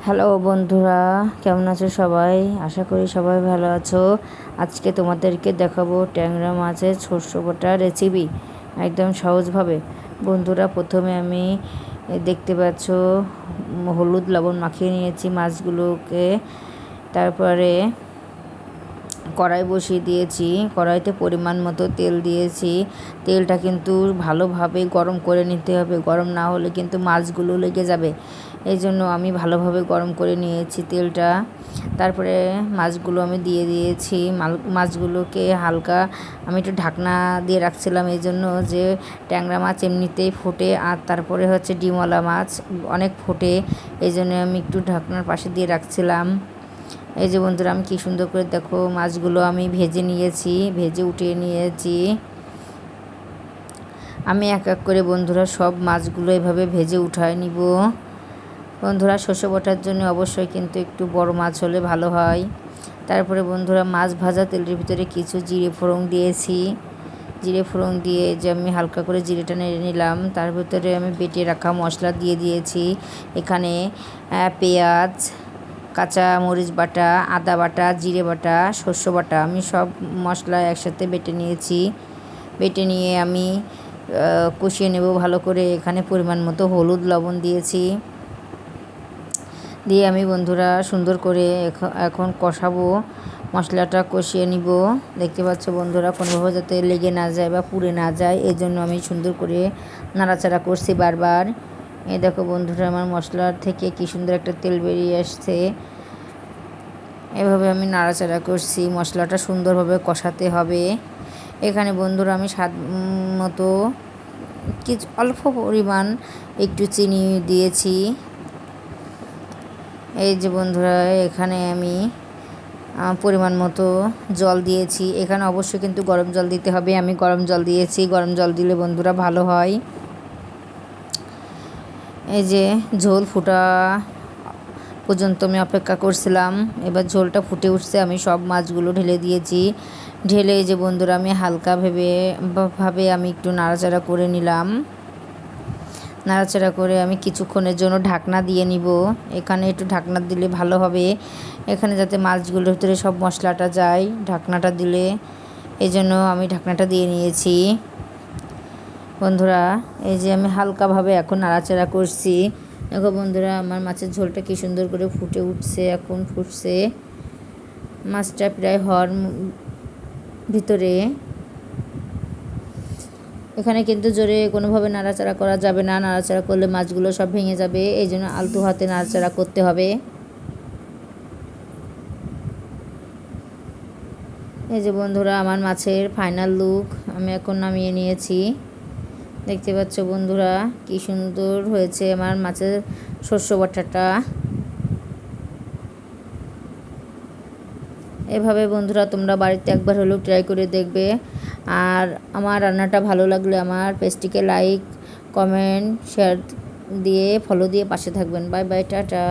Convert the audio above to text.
Hello বন্ধুরা, কেমন আছো সবাই? আশা করি সবাই ভালো আছো। আজকে তোমাদেরকে দেখাবো ট্যাংরা মাছের সর্ষে বাটা রেসিপি একদম সহজভাবে। বন্ধুরা, প্রথমে আমি দেখতে পাচ্ছ হলুদ লবণ মাখিয়ে নিয়েছি মাছগুলোকে। তারপরে কড়াই বসিয়ে দিয়েছি, কড়াইতে পরিমাণ মতো তেল দিয়েছি। তেলটা কিন্তু ভালোভাবে গরম করে নিতে হবে, গরম না হলে কিন্তু মাছগুলো লেগে যাবে। এই জন্য আমি ভালোভাবে গরম করে নিয়েছি তেলটা। তারপরে মাছগুলো আমি দিয়ে দিয়েছি। মাছগুলোকে হালকা আমি একটু ঢাকনা দিয়ে রাখছিলাম, এই জন্য যে ট্যাংরা মাছ এমনিতেই ফোটে, আর তারপরে হচ্ছে ডিমওয়ালা মাছ অনেক ফোটে, এই জন্য আমি একটু ঢাকনার পাশে দিয়ে রাখছিলাম। এই যে বন্ধুরা, আমি কী সুন্দর করে দেখো মাছগুলো আমি ভেজে নিয়েছি, ভেজে উঠিয়ে নিয়েছি। আমি এক এক করে বন্ধুরা সব মাছগুলো এভাবে ভেজে উঠায় নিব। বন্ধুরা, সর্ষে বাটার জন্য অবশ্যই কিন্তু একটু বড় মাছ হলে ভালো হয়। তারপরে বন্ধুরা, মাছ ভাজা তেলের ভিতরে কিছু জিরে ফোড়ন দিয়েছি। জিরে ফোড়ন দিয়ে যে আমি হালকা করে জিরেটা নেড়ে নিলাম। তার ভিতরে আমি বেটে রাখা মশলা দিয়ে দিয়েছি। এখানে পেঁয়াজ, কাঁচা মরিচ বাটা, আদা বাটা, জিরে বাটা, সর্ষে বাটা, আমি সব মশলা একসাথে বেটে নিয়েছি। বেটে নিয়ে আমি কষিয়ে নেব ভালো করে। এখানে পরিমাণ মতো হলুদ লবণ দিয়েছি। দিয়ে আমি বন্ধুরা সুন্দর করে এখন কষাবো, মশলাটা কষিয়ে নিব। দেখতে পাচ্ছ বন্ধুরা, কোনোভাবে যাতে লেগে না যায় বা পুড়ে না যায়, এই জন্য আমি সুন্দর করে নাড়াচাড়া করছি বারবার। এই দেখো বন্ধুরা, আমার মশলার থেকে কি সুন্দর একটা তেল বেরিয়ে আসছে। এভাবে আমি নাড়াচাড়া করছি, মশলাটা সুন্দরভাবে কষাতে হবে। এখানে বন্ধুরা আমি স্বাদ মতো কিছু অল্প পরিমাণ একটু চিনি দিয়েছি। এই যে বন্ধুরা, এখানে আমি পরিমাণ মতো জল দিয়েছি। এখানে অবশ্যই কিন্তু গরম জল দিতে হবে, আমি গরম জল দিয়েছি। গরম জল দিলে বন্ধুরা ভালো হয়। এই যে ঝোল ফুটা পর্যন্ত আমি অপেক্ষা করছিলাম। এবার ঝোলটা ফুটে উঠছে, আমি সব মাছগুলো ঢেলে দিয়েছি। ঢেলে এই যে বন্ধুরা আমি হালকা ভাবে আমি একটু নাড়াচাড়া করে নিলাম। নাড়াচাড়া করে আমি কিছুক্ষণের জন্য ঢাকনা দিয়ে নিব। এখানে একটু ঢাকনা দিলে ভালো হবে, এখানে যাতে মাছগুলোর ভিতরে সব মশলাটা যায় ঢাকনাটা দিলে। এই জন্য আমি ঢাকনাটা দিয়ে নিয়েছি। বন্ধুরা, এই যে আমি হালকাভাবে এখন নাড়াচাড়া করছি। দেখো বন্ধুরা, আমার মাছের ঝোলটা কি সুন্দর করে ফুটে উঠছে, এখন ফুটছে। মাছটা প্রায় হওয়ার ভিতরে। এখানে কিন্তু জোরে কোনোভাবে নাড়াচাড়া করা যাবে না, নাড়াচাড়া করলে মাছগুলো সব ভেঙে যাবে, এই জন্য আলতো হাতে নাড়াচাড়া করতে হবে। এই যে বন্ধুরা, আমার মাছের ফাইনাল লুক আমি এখন নামিয়ে নিয়েছি। দেখতে পাচ্ছ বন্ধুরা, কি সুন্দর হয়েছে আমার মাছের সর্ষে বাটাটা। এভাবে বন্ধুরা তোমরা বাড়িতে একবার হলেও ট্রাই করে দেখবে। আর আমার রান্নাটা ভালো লাগলে আমার পেজটিকে লাইক, কমেন্ট, শেয়ার দিয়ে ফলো দিয়ে পাশে থাকবেন। Bye bye, tata.